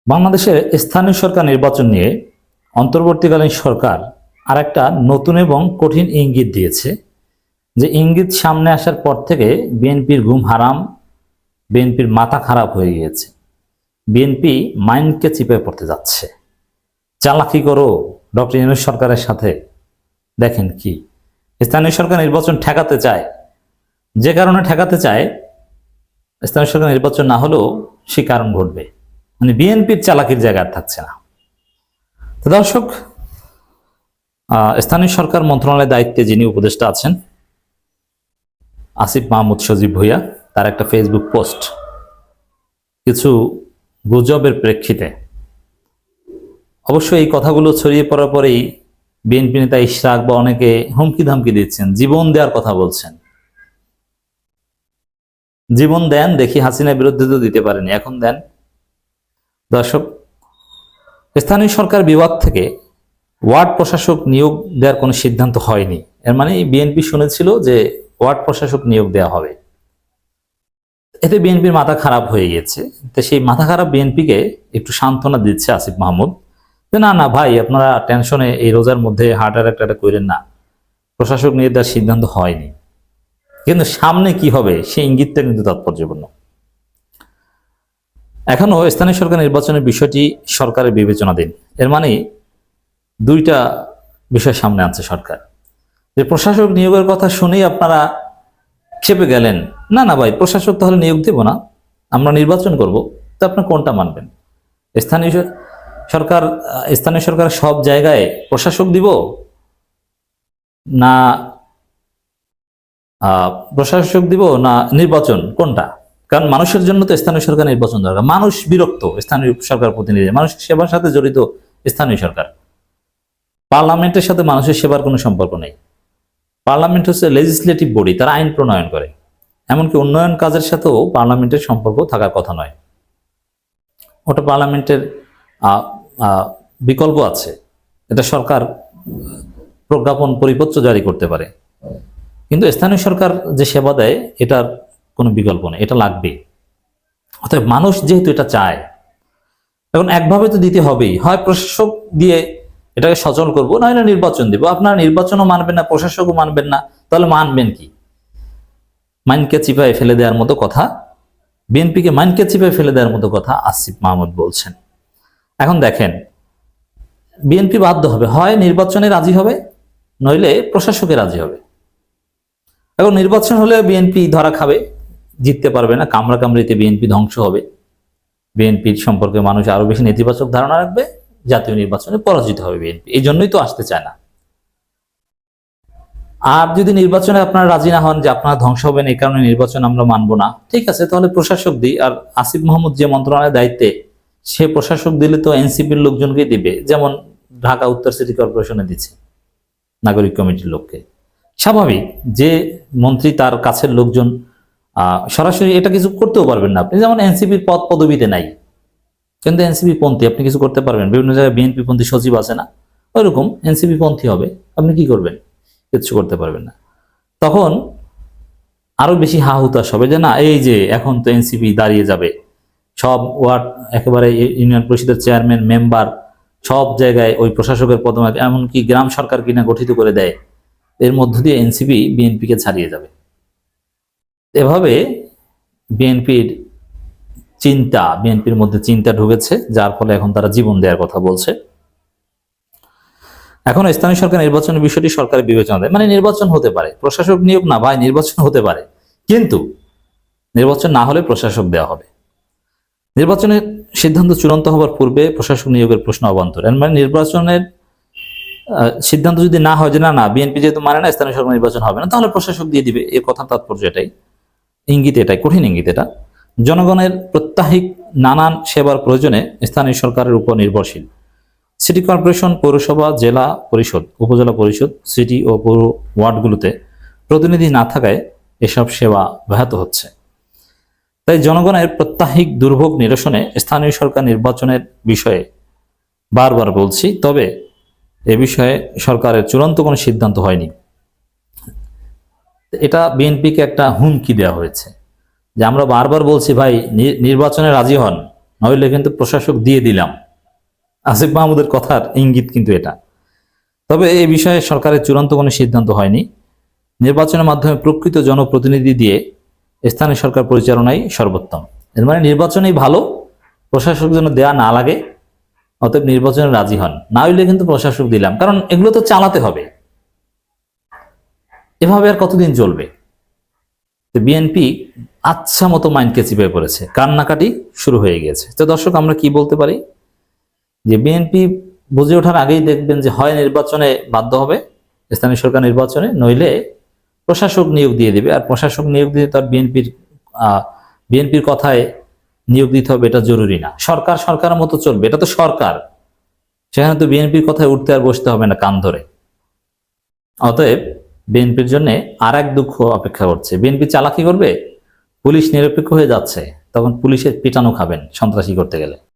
বাংলাদেশের স্থানীয় সরকার নির্বাচন নিয়ে অন্তর্বর্তীকালীন সরকার আরেকটা নতুন এবং কঠিন ইঙ্গিত দিয়েছে। যে ইঙ্গিত সামনে আসার পর থেকে বিএনপির ঘুম হারাম, বিএনপির মাথা খারাপ হয়ে গিয়েছে। বিএনপি মাইন্ডকে চিপে পড়তে যাচ্ছে। চালাকি করো ডক্টর ইউনূস সরকারের সাথে। দেখেন কি স্থানীয় সরকার নির্বাচন ঠেকাতে চায়, যে কারণে ঠেকাতে চায় স্থানীয় সরকার নির্বাচন না হলেও সে কারণ ঘটবে। মানে বিএনপির চালাকির জায়গা আর থাকছে না। তো দর্শক, স্থানীয় সরকার মন্ত্রণালয়ের দায়িত্বে যিনি উপদেষ্টা আছেন আসিফ মাহমুদ সজীব ভুঁইয়া, তার একটা ফেসবুক পোস্ট কিছু গুজবের প্রেক্ষিতে, অবশ্যই এই কথাগুলো ছড়িয়ে পড়ার পরেই বিএনপি নেতা ইশরাক বা অনেকে হুমকি ধামকি দিচ্ছেন, জীবন দেওয়ার কথা বলছেন। জীবন দেন, দেখি হাসিনার বিরুদ্ধে তো দিতে পারেনি, এখন দেন। দর্শক, স্থানীয় সরকার বিভাগ থেকে ওয়ার্ড প্রশাসক নিয়োগ দেওয়ার কোনো সিদ্ধান্ত হয়নি। এর মানে বিএনপি শুনেছিল যে ওয়ার্ড প্রশাসক নিয়োগ দেওয়া হবে। এতে বিএনপির মাথা খারাপ হয়ে গেছে। তো সেই মাথা খারাপ বিএনপিকে একটু সান্ত্বনা দিচ্ছে আসিফ মাহমুদ, যে না না ভাই, আপনারা টেনশনে এই রোজার মধ্যে হার্ট অ্যাটাক করেন না, প্রশাসক নিয়োগ দেওয়ার সিদ্ধান্ত হয়নি। কিন্তু সামনে কি হবে সেই ইঙ্গিতটা কিন্তু তাৎপর্যপূর্ণ। এখনো স্থানীয় সরকার নির্বাচনের বিষয়টি সরকারের বিবেচনাধীন। এর মানে দুইটা বিষয় সামনে আনছে সরকার। যে প্রশাসক নিয়োগের কথা শুনেই আপনারা ক্ষেপে গেলেন, না না ভাই, প্রশাসক তাহলে নিয়োগ দেব না, আমরা নির্বাচন করব। তো আপনি কোনটা মানবেন? স্থানীয় সরকার সব জায়গায় প্রশাসক দিব, না প্রশাসক দিব, না নির্বাচন, কোনটা? কারণ মানুষের জন্য তো স্থানীয় সরকার নির্বাচন দরকার। মানুষ বিরক্ত স্থানীয় সরকার প্রতিনিধি, মানুষের সেবার সাথে জড়িত স্থানীয় সরকার। পার্লামেন্টের সাথে মানুষের সেবার কোনো সম্পর্ক নেই। পার্লামেন্ট হচ্ছে লেজিসলেটিভ বডি, তারা আইন প্রণয়ন করে। এমনকি উন্নয়ন কাজের সাথেও পার্লামেন্টের সম্পর্ক থাকার কথা নয়। ওটা পার্লামেন্টের বিকল্প আছে, এটা সরকার প্রজ্ঞাপন পরিপত্র জারি করতে পারে। কিন্তু স্থানীয় সরকার যে সেবা দেয় এটার কোনো বিকল্প নেই, এটা লাগবে। অতএব মানুষ যেহেতু এটা চায়, এখন একভাবে তো দিতে হবেই। হয় প্রশাসক দিয়ে এটাকে সচল করবো, নইলে নির্বাচন দিব। আপনারা নির্বাচনও মানবেন না, প্রশাসকও মানবেন না, তাহলে মানবেন কি? মাইনকে চিপায় ফেলে দেওয়ার মতো কথা, বিএনপিকে মাইনকে চিপায় ফেলে দেওয়ার মতো কথা আসিফ মাহমুদ বলছেন। এখন দেখেন, বিএনপি বাধ্য হবে, হয় নির্বাচনে রাজি হবে, নইলে প্রশাসকে রাজি হবে। এখন নির্বাচন হলে বিএনপি ধরা খাবে, জিততে পারবে না, কামড়াকামড়িতে বিএনপি ধ্বংস হবে। বিএনপির সম্পর্কে মানুষ আরো বেশি নেতিবাচক ধারণা রাখবে, জাতীয় নির্বাচনে পরাজিত হবে বিএনপি। এই জন্যই তো আসতে চায় না। আর যদি নির্বাচনে আপনারা রাজি না হন, যে আপনারা ধ্বংস হবেন, এই কারণে নির্বাচন আমরা মানবো না, ঠিক আছে, তাহলে প্রশাসক দিই। আর আসিফ মাহমুদ যে মন্ত্রণালয়ের দায়িত্বে, সে প্রশাসক দিলে তো এনসিপির লোকজনকে দিবে, যেমন ঢাকা উত্তর সিটি কর্পোরেশনে দিচ্ছে নাগরিক কমিটির লোককে। স্বাভাবিক যে মন্ত্রী তার কাছের লোকজন সরাসরি এটা কিছু করতেও পারবেন না আপনি। যেমন এনসিপির পদ পদবিতে নাই, কিন্তু এনসিপি পন্থী, আপনি কিছু করতে পারবেন। বিভিন্ন জায়গায় বিএনপি পন্থী সচিব আছে না, ওইরকম এনসিপি পন্থী হবে, আপনি কি করবেন? কিছু করতে পারবেন না। তখন আরো বেশি হা হুতাশ হবে যে না, এই যে এখন তো এনসিপি দাঁড়িয়ে যাবে, সব ওয়ার্ড একেবারে ইউনিয়ন পরিষদের চেয়ারম্যান, মেম্বার সব জায়গায় ওই প্রশাসকের পদে, এমনকি গ্রাম সরকার কিনা গঠিত করে দেয়, এর মধ্য দিয়ে এনসিপি বিএনপিকে ছাড়িয়ে যাবে। এভাবে বিএনপির মধ্যে চিন্তা ঢুকেছে, যার ফলে এখন তারা জীবন দেওয়ার কথা বলছে। এখন স্থানীয় সরকার নির্বাচনের বিষয়টি সরকারের বিবেচনা দেয়। মানে নির্বাচন হতে পারে, প্রশাসক নিয়োগ না ভাই, নির্বাচন হতে পারে, কিন্তু নির্বাচন না হলে প্রশাসক দেওয়া হবে। নির্বাচনের সিদ্ধান্ত চূড়ান্ত হওয়ার পূর্বে প্রশাসক নিয়োগের প্রশ্ন অবান্তর। এর মানে নির্বাচনের সিদ্ধান্ত যদি না হয় যে না না, বিএনপি যেহেতু মানে না, স্থানীয় সরকার নির্বাচন হবে না, তাহলে প্রশাসক দিয়ে দিবে। এর কথার তাৎপর্য এটাই, ইঙ্গিত এটাই, কঠিন ইঙ্গিত এটা। জনগণের প্রত্যাহিক নানান সেবার প্রয়োজনে স্থানীয় সরকারের উপর নির্ভরশীল সিটি কর্পোরেশন, পৌরসভা, জেলা পরিষদ, উপজেলা পরিষদ, সিটি ও পৌর ওয়ার্ডগুলোতে প্রতিনিধি না থাকায় এসব সেবা ব্যাহত হচ্ছে। তাই জনগণের প্রত্যাহিক দুর্ভোগ নিরসনে স্থানীয় সরকার নির্বাচনের বিষয়ে বারবার বলছি, তবে এ বিষয়ে সরকারের চূড়ান্ত কোনো সিদ্ধান্ত হয়নি। এটা বিএনপিকে একটা হুমকি দেওয়া হয়েছে, যে আমরা বারবার বলছি ভাই নির্বাচনে রাজি হন, নইলে কিন্তু প্রশাসক দিয়ে দিলাম। আসিফ মাহমুদের কথার ইঙ্গিত কিন্তু এটা। তবে এই বিষয়ে সরকারের চূড়ান্ত কোনো সিদ্ধান্ত হয়নি। নির্বাচনের মাধ্যমে প্রকৃত জনপ্রতিনিধি দিয়ে স্থানীয় সরকার পরিচালনাই সর্বোত্তম। এর মানে নির্বাচনেই ভালো, প্রশাসক যেন দেয়া না লাগে, অতএব নির্বাচনে রাজি হন। না হইলে কিন্তু প্রশাসক দিলাম, কারণ এগুলো তো চালাতে হবে। এভাবে আর কতদিন চলবে? বিএনপি আচ্ছা মতো মাইন্ডকে চিপে পড়েছে, কান্নাকাটি শুরু হয়ে গেছে। তো দর্শক, আমরা কি বলতে পারি যে বিএনপি বুঝে ওঠার আগেই দেখবেন যে হয় নির্বাচনে বাধ্য হবে, স্থানীয় সরকার নির্বাচনে, নইলে প্রশাসক নিয়োগ দিয়ে দিবে। আর প্রশাসক নিয়োগ দিয়ে তার বিএনপির কথায় নিয়োগ দিতে হবে এটা জরুরি না। সরকার সরকারের মতো চলবে, এটা তো সরকার, সেখানে তো বিএনপির কথায় উঠতে আর বসতে হবে না কান ধরে। অতএব বিএনপির জন্য আর এক দুঃখ অপেক্ষা করছে। বিএনপি চালাকি করবে, পুলিশ নিরপেক্ষ হয়ে যাচ্ছে, তখন পুলিশের পিটানো খাবেন সন্ত্রাসী করতে গেলে।